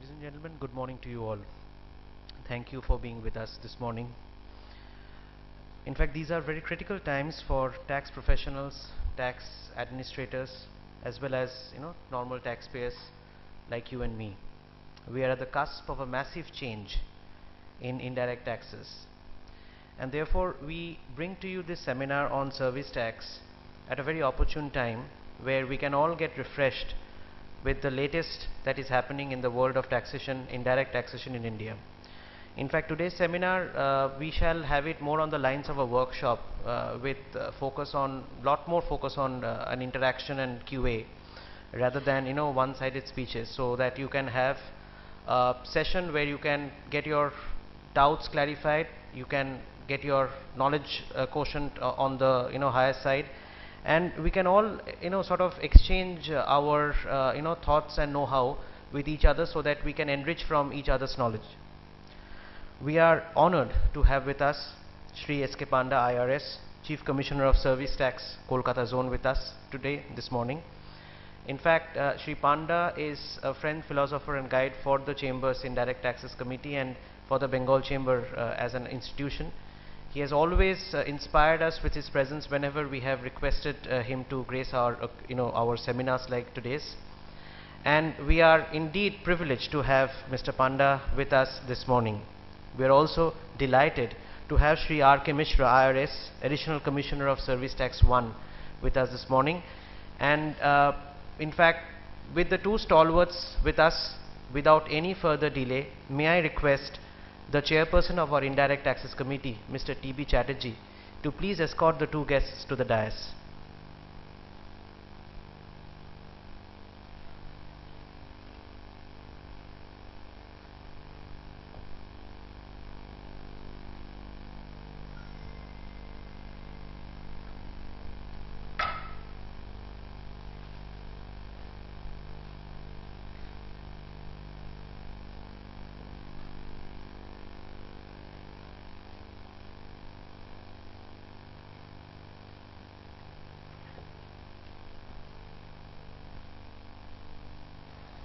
Ladies and gentlemen, good morning to you all. Thank you for being with us this morning. In fact, these are very critical times for tax professionals, tax administrators, as well as normal taxpayers like you and me. We are at the cusp of a massive change in indirect taxes, and therefore we bring to you this seminar on service tax at a very opportune time where we can all get refreshed with the latest that is happening in the world of taxation, indirect taxation in India. In fact, today's seminar we shall have it more on the lines of a workshop with lot more focus on an interaction and QA rather than one-sided speeches, so that you can have a session where you can get your doubts clarified, you can get your knowledge quotient on the higher side, and we can all sort of exchange our thoughts and know-how with each other so that we can enrich from each other's knowledge. We are honored to have with us Shri S.K. Panda IRS, Chief Commissioner of Service Tax, Kolkata Zone, with us today, this morning. In fact, Shri Panda is a friend, philosopher and guide for the Chamber's Indirect Taxes Committee and for the Bengal Chamber as an institution. He has always inspired us with his presence whenever we have requested him to grace our our seminars like today's. And we are indeed privileged to have Mr. Panda with us this morning. We are also delighted to have Shri R.K. Mishra, IRS, Additional Commissioner of Service Tax 1, with us this morning. And in fact, with the two stalwarts with us, without any further delay, may I request the Chairperson of our Indirect Taxes Committee, Mr. T.B. Chatterjee, to please escort the two guests to the dais.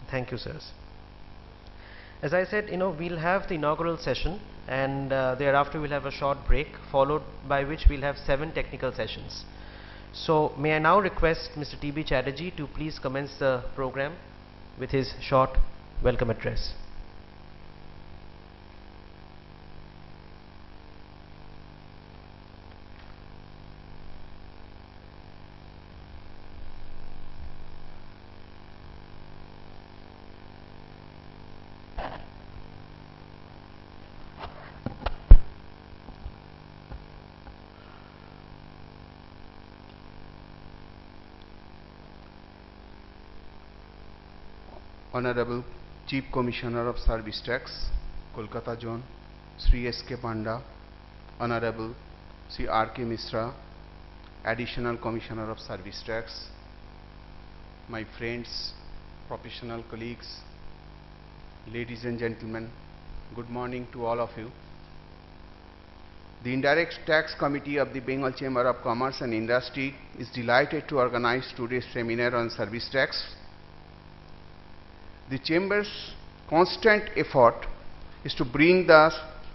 Thank you, sirs. As I said, we'll have the inaugural session, and thereafter we'll have a short break, followed by which we'll have 7 technical sessions. So may I now request Mr. T.B. Chatterjee to please commence the program with his short welcome address. Honorable Chief Commissioner of Service Tax, Kolkata Zone, Sri S.K. Panda, Honorable Sri R.K. Mishra, Additional Commissioner of Service Tax, my friends, professional colleagues, ladies and gentlemen, good morning to all of you. The Indirect Tax Committee of the Bengal Chamber of Commerce and Industry is delighted to organize today's seminar on service tax. The Chamber's constant effort is to bring the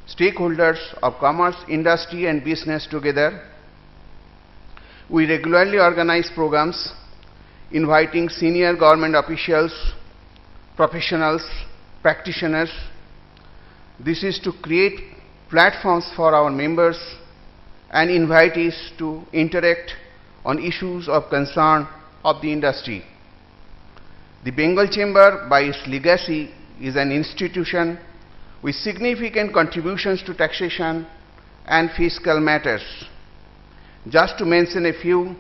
stakeholders of commerce, industry and business together. We regularly organize programs inviting senior government officials, professionals, practitioners. This is to create platforms for our members and invitees to interact on issues of concern of the industry. The Bengal Chamber, by its legacy, is an institution with significant contributions to taxation and fiscal matters. Just to mention a few,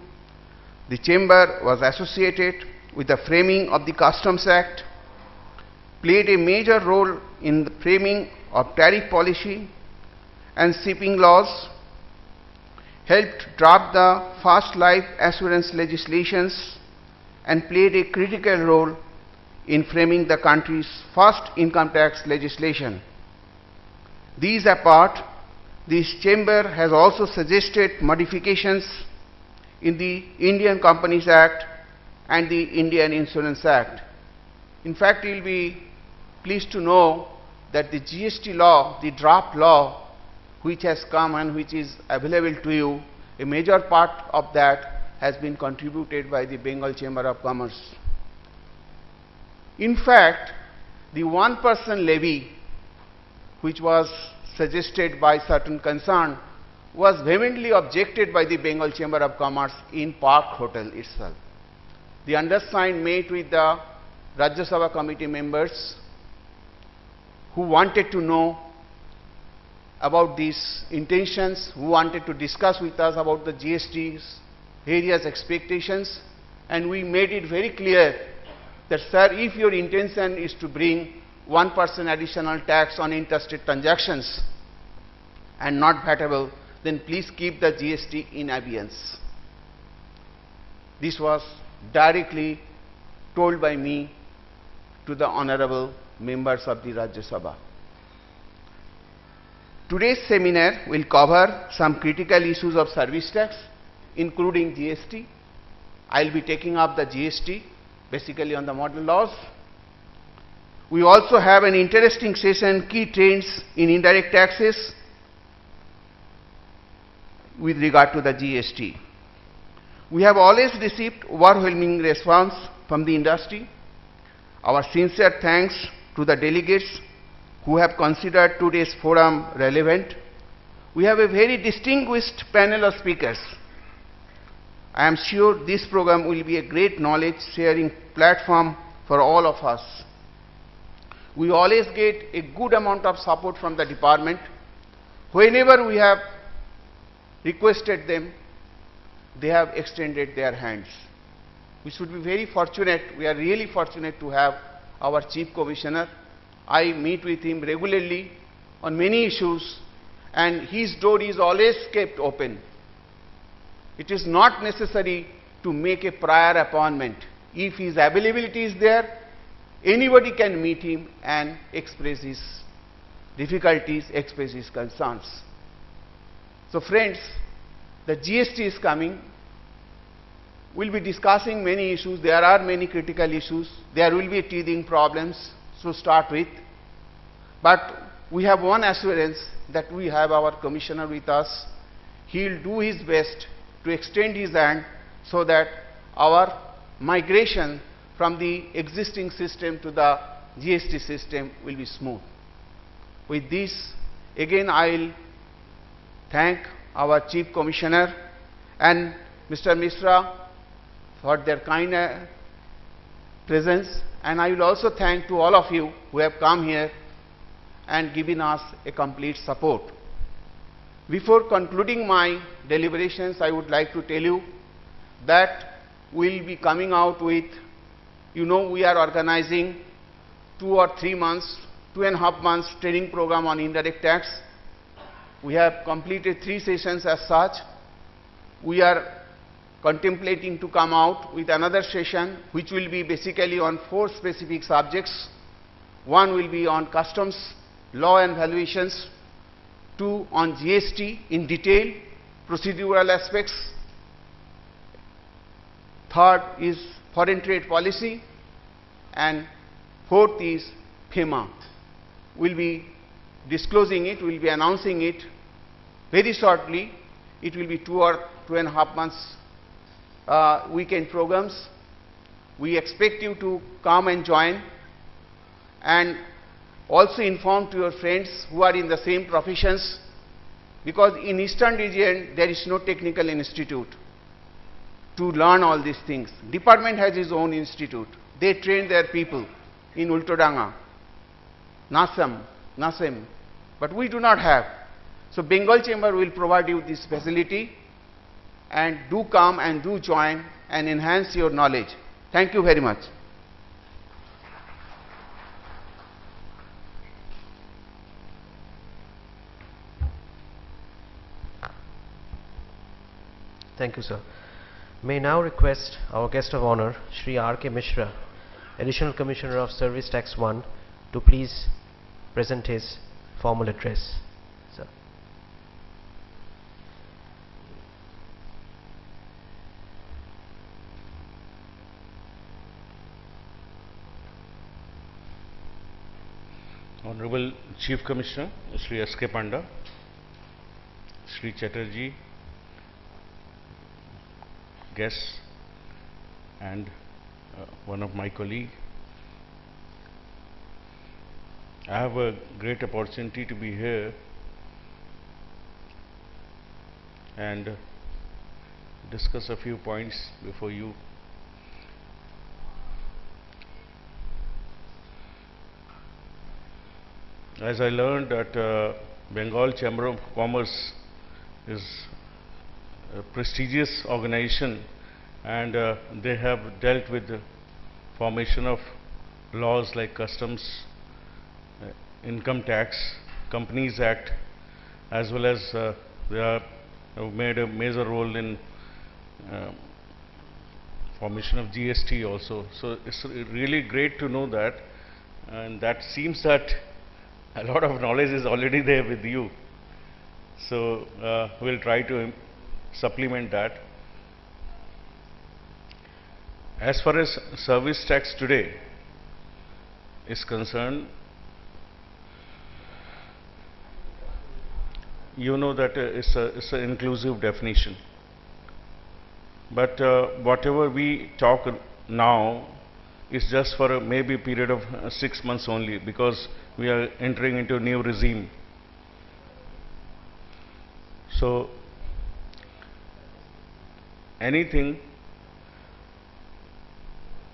the Chamber was associated with the framing of the Customs Act, played a major role in the framing of tariff policy and shipping laws, helped draft the first life assurance legislations, and played a critical role in framing the country's first income tax legislation. These apart, this Chamber has also suggested modifications in the Indian Companies Act and the Indian Insurance Act. In fact, you will be pleased to know that the GST law, the draft law which has come and which is available to you, a major part of that has been contributed by the Bengal Chamber of Commerce. In fact, the 1% levy which was suggested by certain concern was vehemently objected by the Bengal Chamber of Commerce in Park Hotel itself. The undersigned met with the Rajya Sabha committee members who wanted to know about these intentions, who wanted to discuss with us about the GST's various expectations, and we made it very clear that, sir, if your intention is to bring 1% additional tax on interstate transactions and not vatable, then please keep the GST in abeyance. This was directly told by me to the honorable members of the Rajya Sabha. Today's seminar will cover some critical issues of service tax, including GST. I will be taking up the GST, basically on the model laws. We also have an interesting session, key trends in indirect taxes, with regard to the GST. We have always received overwhelming response from the industry. Our sincere thanks to the delegates who have considered today's forum relevant. We have a very distinguished panel of speakers. I am sure this program will be a great knowledge sharing platform for all of us. We always get a good amount of support from the department. Whenever we have requested them, they have extended their hands. We should be very fortunate, we are really fortunate to have our Chief Commissioner. I meet with him regularly on many issues, and his door is always kept open. It is not necessary to make a prior appointment. If his availability is there, anybody can meet him and express his difficulties, express his concerns. So friends, the GST is coming. We will be discussing many issues. There are many critical issues. There will be teething problems to start with. But we have one assurance that we have our Commissioner with us. He will do his best to extend his hand so that our migration from the existing system to the GST system will be smooth. With this, again I will thank our Chief Commissioner and Mr. Misra for their kind presence, and I will also thank to all of you who have come here and given us a complete support. Before concluding my deliberations, I would like to tell you that we will be coming out with, we are organizing 2 or 3 months, 2.5 months training program on indirect tax. We have completed 3 sessions as such. We are contemplating to come out with another session which will be basically on 4 specific subjects. One will be on customs, law and valuations. 2 on GST in detail, procedural aspects. 3rd is foreign trade policy. And 4th is FEMA. We will be disclosing it, we will be announcing it very shortly. It will be 2 or 2.5 months weekend programs. We expect you to come and join, and also inform to your friends who are in the same professions, because in Eastern region there is no technical institute to learn all these things. Department has its own institute. They train their people in Ultodanga, Nasem, but we do not have. So Bengal Chamber will provide you this facility, and do come and do join and enhance your knowledge. Thank you very much. Thank you, sir. May now request our guest of honor, Shri R.K. Mishra, Additional Commissioner of Service Tax 1, to please present his formal address. Sir. Honorable Chief Commissioner, Sri S.K. Panda, Sri Chatterjee, guests, and one of my colleagues. I have a great opportunity to be here and discuss a few points before you. As I learned that Bengal Chamber of Commerce is a prestigious organization, and they have dealt with the formation of laws like customs, income tax, Companies Act, as well as they have made a major role in formation of GST also. So it's really great to know that, and that seems that a lot of knowledge is already there with you. So we'll try to supplement that. As far as service tax today is concerned, you know that it's an inclusive definition. But whatever we talk now is just for a maybe period of 6 months only, because we are entering into a new regime. So anything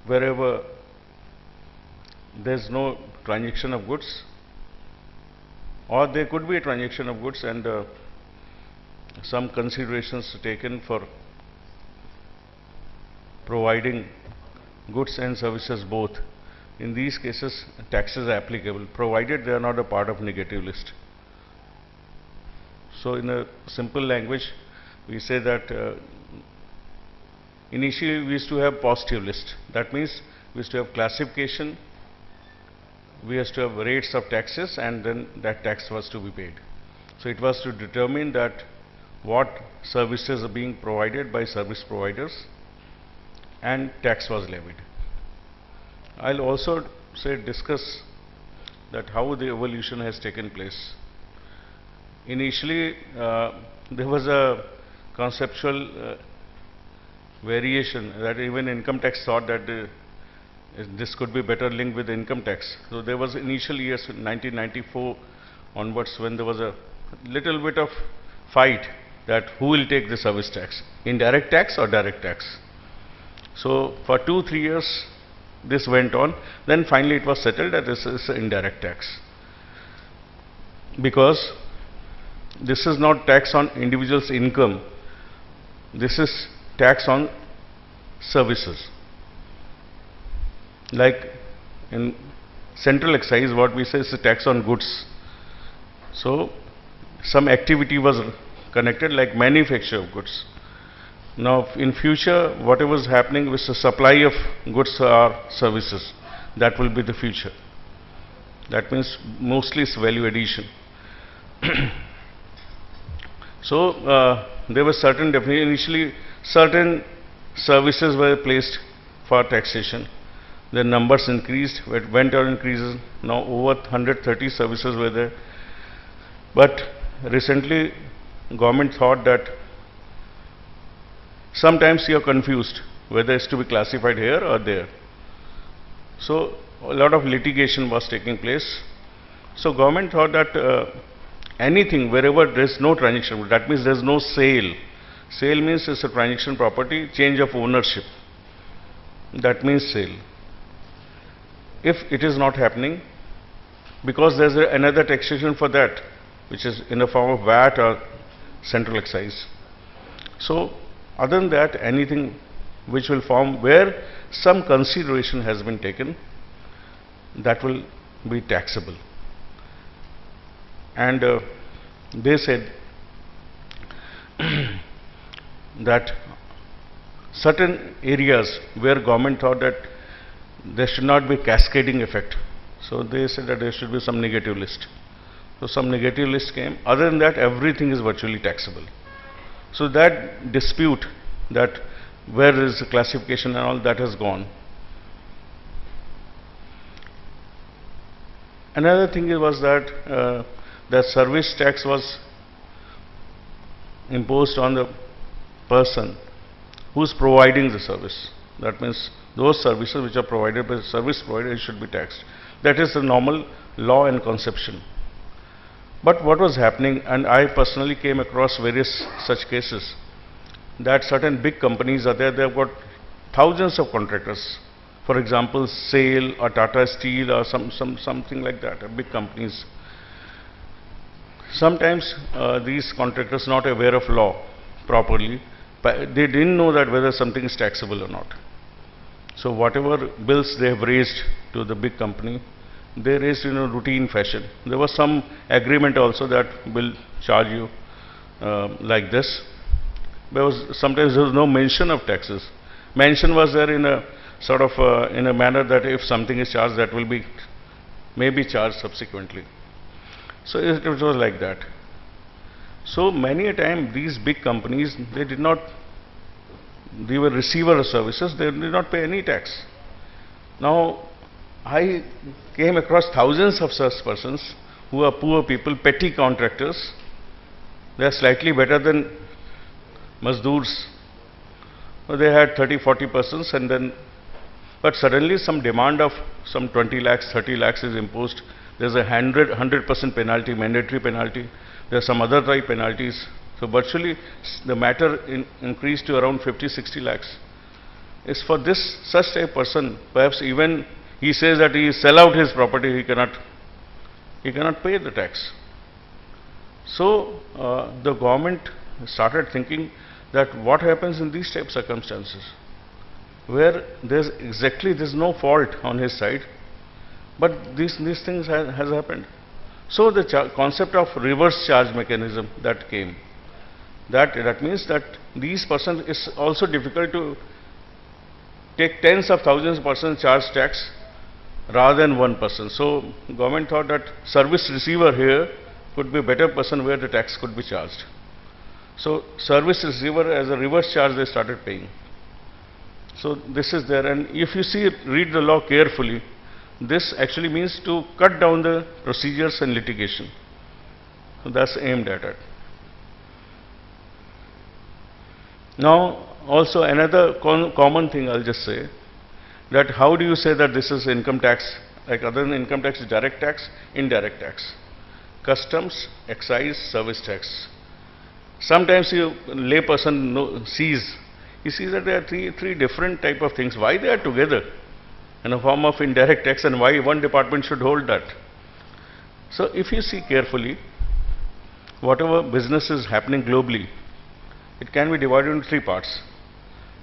wherever there's no transaction of goods, or there could be a transaction of goods and some considerations taken for providing goods and services both. In these cases, taxes are applicable, provided they are not a part of negative list. So in a simple language, we say that initially we used to have positive list. That means we used to have classification, we used to have rates of taxes, and then that tax was to be paid. So it was to determine that what services are being provided by service providers, and tax was levied. I'll also discuss that how the evolution has taken place. Initially, there was a conceptual variation that even income tax thought that this could be better linked with income tax. So there was initial years 1994 onwards when there was a little bit of fight that who will take the service tax, indirect tax or direct tax. So for 2-3 years this went on, then finally it was settled that this is indirect tax, because this is not tax on individual's income, this is tax on services. Like in central excise, what we say is a tax on goods. So some activity was connected, like manufacture of goods. Now in future, whatever is happening with the supply of goods or services, that will be the future. That means mostly it's value addition. So there was certain definition. Initially certain services were placed for taxation. The numbers increased, went on increases. Now over 130 services were there. But recently government thought that sometimes you are confused whether it's to be classified here or there. So a lot of litigation was taking place. So government thought that anything wherever there is no transaction, that means there is no sale. Sale means it's a transaction property, change of ownership. That means sale. If it is not happening, because there is another taxation for that, which is in the form of VAT or central excise. So other than that, anything which will form where some consideration has been taken, that will be taxable. And they said that certain areas where government thought that there should not be cascading effect, so they said that there should be some negative list. So some negative list came. Other than that, everything is virtually taxable. So that dispute, that where is the classification and all, that has gone. Another thing was that the service tax was imposed on the person who is providing the service. That means those services which are provided by the service provider should be taxed. That is the normal law and conception. But what was happening, and I personally came across various such cases, that certain big companies are there, they have got thousands of contractors. For example, SAIL or Tata Steel or something like that, big companies. Sometimes these contractors not aware of law properly, but they didn't know that whether something is taxable or not. So whatever bills they have raised to the big company, they raised in a routine fashion. There was some agreement also that will charge you like this. Sometimes there was no mention of taxes. Mention was there in a sort of in a manner that if something is charged, that will be maybe charged subsequently. So it was like that. So many a time these big companies, they were receiver of services, they did not pay any tax. Now I came across thousands of such persons who are poor people, petty contractors. They are slightly better than Mazdoors. They had 30-40 persons, and then but suddenly some demand of some 20 lakhs, 30 lakhs is imposed. There's a 100% penalty, mandatory penalty. There are some other type penalties. So virtually the matter increased to around 50-60 lakhs. It's for this such a person, perhaps even he says that he sell out his property, he cannot pay the tax. So the government started thinking that what happens in these type of circumstances, where there's no fault on his side, but these things has happened. So the concept of reverse charge mechanism that came. That means that these persons, is also difficult to take tens of thousands of persons charge tax rather than one person. So government thought that service receiver here could be a better person where the tax could be charged. So service receiver as a reverse charge they started paying. So this is there, and if you read the law carefully, this actually means to cut down the procedures and litigation. So that's aimed at it. Now also another common thing I'll just say, that how do you say that this is income tax, like other than income tax is direct tax, indirect tax, customs, excise, service tax. Sometimes lay person sees that there are three different type of things. Why they are together in a form of indirect tax, and why one department should hold that? So if you see carefully, whatever business is happening globally, it can be divided into three parts.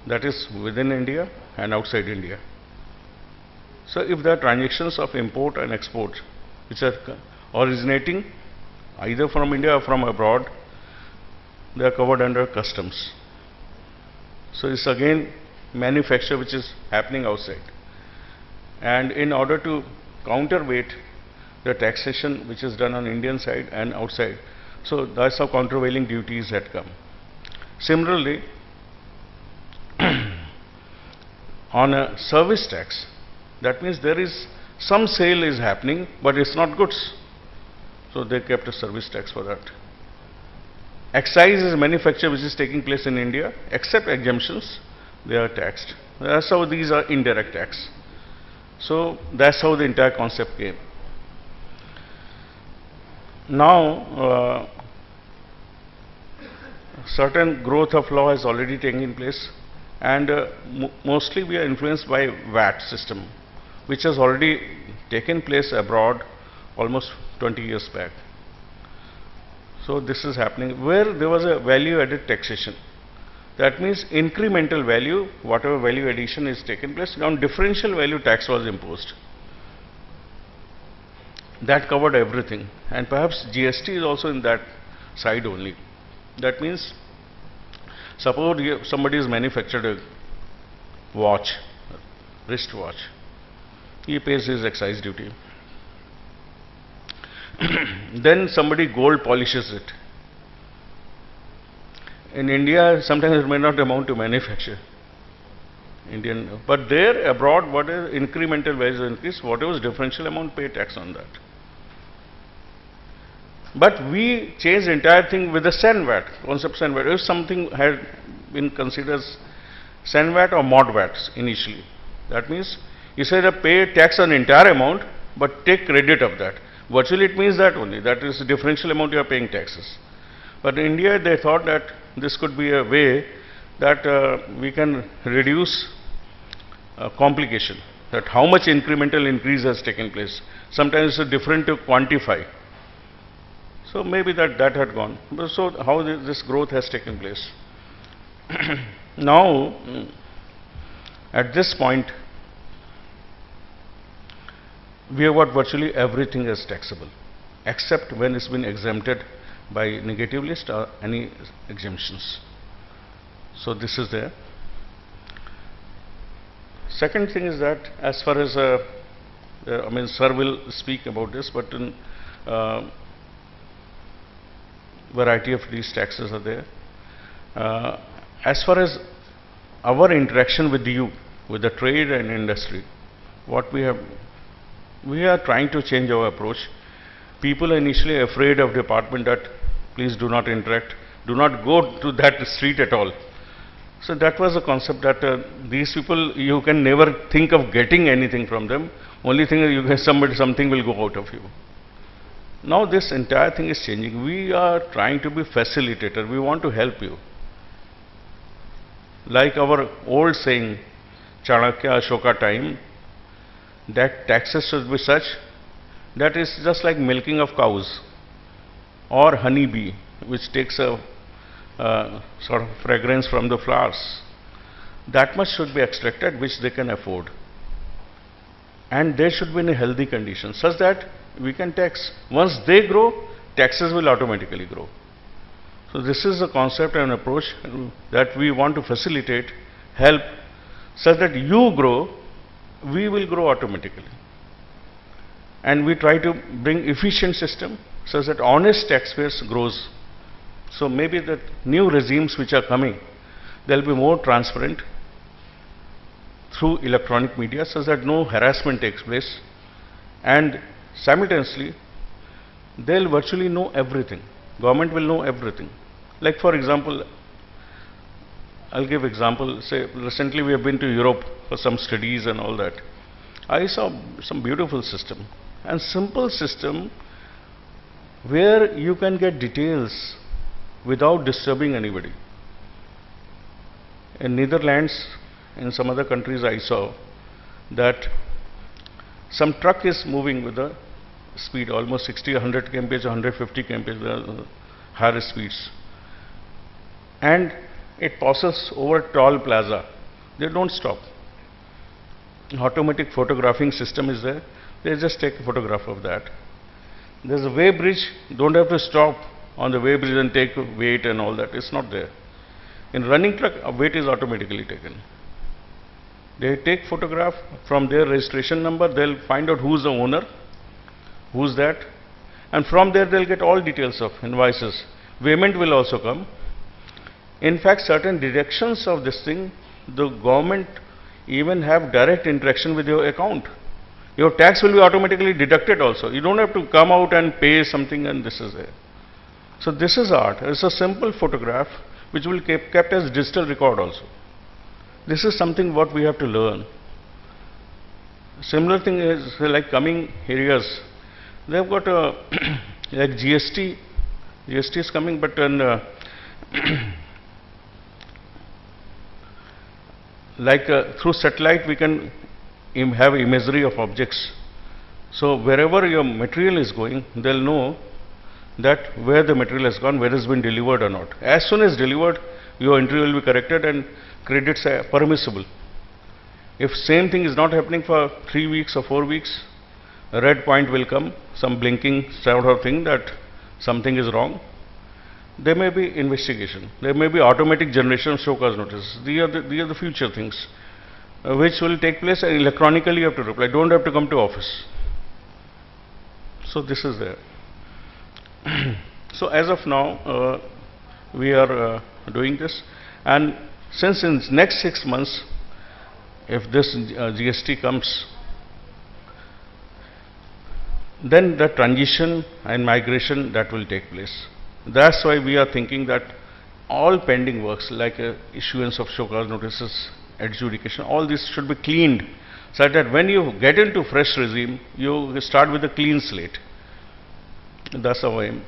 That is within India and outside India. So if there are transactions of import and export which are originating either from India or from abroad, they are covered under customs. So it's again manufacture which is happening outside. And in order to counterweight the taxation which is done on Indian side and outside, so that's how countervailing duties had come. Similarly, on a service tax, that means there is some sale is happening, but it's not goods. So they kept a service tax for that. Excise is manufacture which is taking place in India, except exemptions, they are taxed. That's how these are indirect tax. So that's how the entire concept came. Now, certain growth of law has already taken place, and mostly we are influenced by VAT system, which has already taken place abroad almost 20 years back. So this is happening where there was a value added taxation. That means incremental value, whatever value addition is taken place, now differential value tax was imposed. That covered everything, and perhaps GST is also in that side only. That means suppose somebody has manufactured a watch, wrist watch, he pays his excise duty. Then somebody gold polishes it. In India, sometimes it may not amount to manufacture. But there abroad, what is incremental value increase, whatever is differential amount, pay tax on that. But we changed the entire thing with the SEN-VAT, concept SEN-VAT. If something had been considered SEN-VAT or mod-VAT initially, that means you say that pay tax on entire amount, but take credit of that. Virtually it means that only, that is the differential amount you are paying taxes. But in India they thought that this could be a way that we can reduce complication, that how much incremental increase has taken place. Sometimes it's different to quantify. So maybe that had gone. So how this growth has taken place. Now, at this point, we have got virtually everything as taxable, except when it's been exempted by negative list or any exemptions. So this is there. Second thing is that as far as, I mean, sir will speak about this, but in variety of these taxes are there. As far as our interaction with you, with the trade and industry, what we are trying to change our approach. People are initially afraid of department that please do not interact, do not go to that street at all. So that was a concept that these people, you can never think of getting anything from them. Only thing is you get something will go out of you. Now this entire thing is changing. We are trying to be facilitator. We want to help you. Like our old saying, Chanakya Ashoka time, that taxes should be such that is just like milking of cows or honey bee, which takes a sort of fragrance from the flowers. That much should be extracted which they can afford. And they should be in a healthy condition such that we can tax. Once they grow, taxes will automatically grow. So this is a concept and approach that we want to facilitate, help, such that you grow, we will grow automatically. And we try to bring efficient system such that honest taxpayers grows. So maybe the new regimes which are coming, they will be more transparent through electronic media such that no harassment takes place, and simultaneously they will virtually know everything. Government will know everything. Like for example, I'll give example, say recently we have been to Europe for some studies and all that. I saw some beautiful system and simple system where you can get details without disturbing anybody. In Netherlands, in some other countries I saw that some truck is moving with a speed almost 60, 100 kmph, 150 kmph, higher speeds. And it passes over toll plaza. They don't stop. Automatic photographing system is there. They just take a photograph of that. There's a way bridge. Don't have to stop on the way bridge and take weight and all that. It's not there. In running truck, a weight is automatically taken. They take photograph from their registration number. They'll find out who's the owner, who's that, and from there they'll get all details of invoices. Payment will also come. In fact, certain deductions of this thing, the government even have direct interaction with your account. Your tax will be automatically deducted also. You don't have to come out and pay something, and this is there. So this is art. It's a simple photograph which will be kept as digital record also. This is something what we have to learn. Similar thing is like coming areas. They have got a like GST. GST is coming, but like through satellite we can have imagery of objects. So wherever your material is going, they'll know that where the material has gone, whether it's been delivered or not. As soon as delivered, your entry will be corrected and credits are permissible. If same thing is not happening for 3 weeks or 4 weeks, a red point will come, some blinking sort of thing that something is wrong. There may be investigation. There may be automatic generation of show cause notice. These are the future things which will take place, and electronically you have to reply. Don't have to come to office. So this is there. So as of now, we are doing this, and since in next 6 months, if this GST comes, then the transition and migration that will take place. That's why we are thinking that all pending works like issuance of show cause notices, adjudication, all this should be cleaned so that when you get into fresh regime, you start with a clean slate. That's our aim.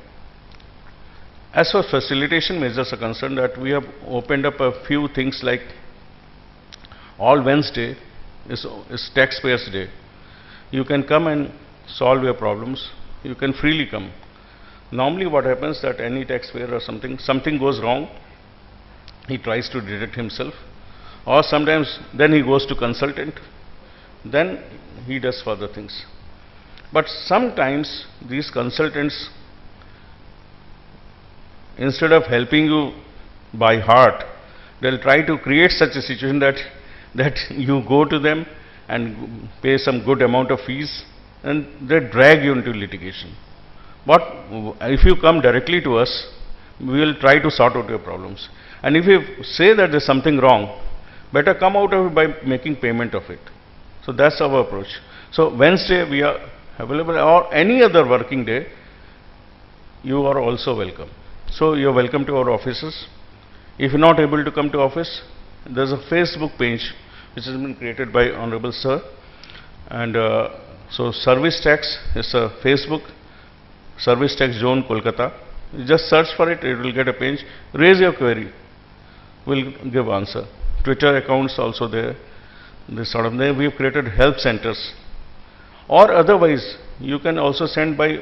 As far as facilitation measures are concerned, that we have opened up a few things like all Wednesday is taxpayers' day. You can come and solve your problems. You can freely come. Normally what happens that any taxpayer or something goes wrong, he tries to detect himself, or sometimes then he goes to consultant, then he does further things. But sometimes these consultants, instead of helping you by heart, they'll try to create such a situation that you go to them and pay some good amount of fees and they drag you into litigation. But if you come directly to us, we will try to sort out your problems. And if you say that there's something wrong, better come out of it by making payment of it. So that's our approach. So Wednesday we are available, or any other working day, you are also welcome. So you are welcome to our offices. If you're not able to come to office, there's a Facebook page which has been created by Honorable Sir. And so Service Tax is a Facebook, Service Tax Zone Kolkata. You just search for it, it will get a page. Raise your query, we'll give answer. Twitter accounts also there. This sort of thing. We have created help centers. Or otherwise, you can also send by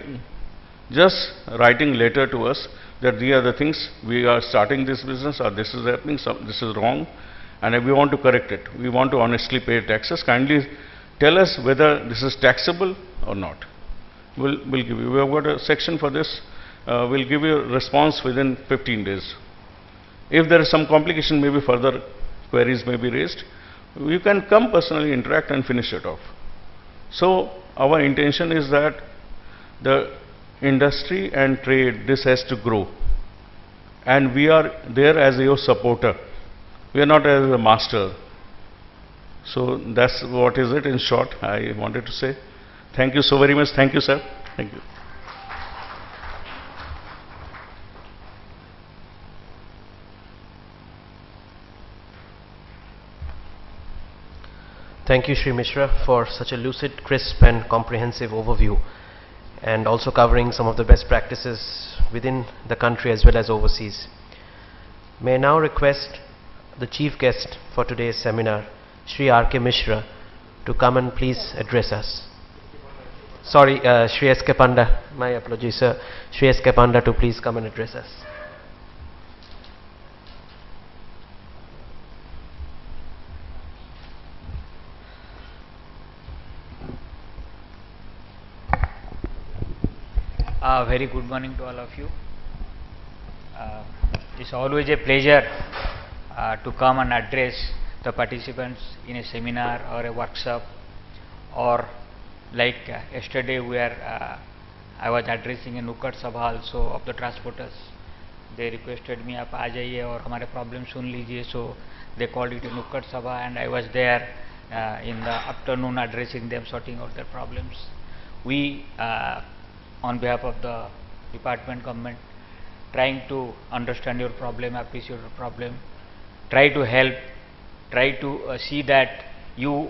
just writing letter to us that these are the things, we are starting this business, or this is happening, this is wrong, and we want to correct it. We want to honestly pay taxes. Kindly tell us whether this is taxable or not. We'll give you. We have got a section for this. We'll give you a response within 15 days. If there is some complication, maybe further queries may be raised. You can come personally, interact and finish it off. So our intention is that the industry and trade, this has to grow. And we are there as your supporter. We are not as a master. So that's what is it in short I wanted to say. Thank you so very much. Thank you, sir. Thank you. Thank you, Shri Mishra, for such a lucid, crisp and comprehensive overview, and also covering some of the best practices within the country as well as overseas. May I now request the chief guest for today's seminar, Shri R.K. Mishra, to come and please address us. Sorry, Shri S.K. Panda, my apologies, sir. Shri S.K. Panda to please come and address us. Very good morning to all of you. It's always a pleasure to come and address the participants in a seminar or a workshop, or like yesterday I was addressing a Nukkad Sabha also of the transporters. They requested me आप आ जाइए और हमारे problem सुन लीजिए, so they called it a Nukkad Sabha, and I was there in the afternoon addressing them, sorting out their problems. We on behalf of the department government, trying to understand your problem, appreciate your problem, try to help, try to see that you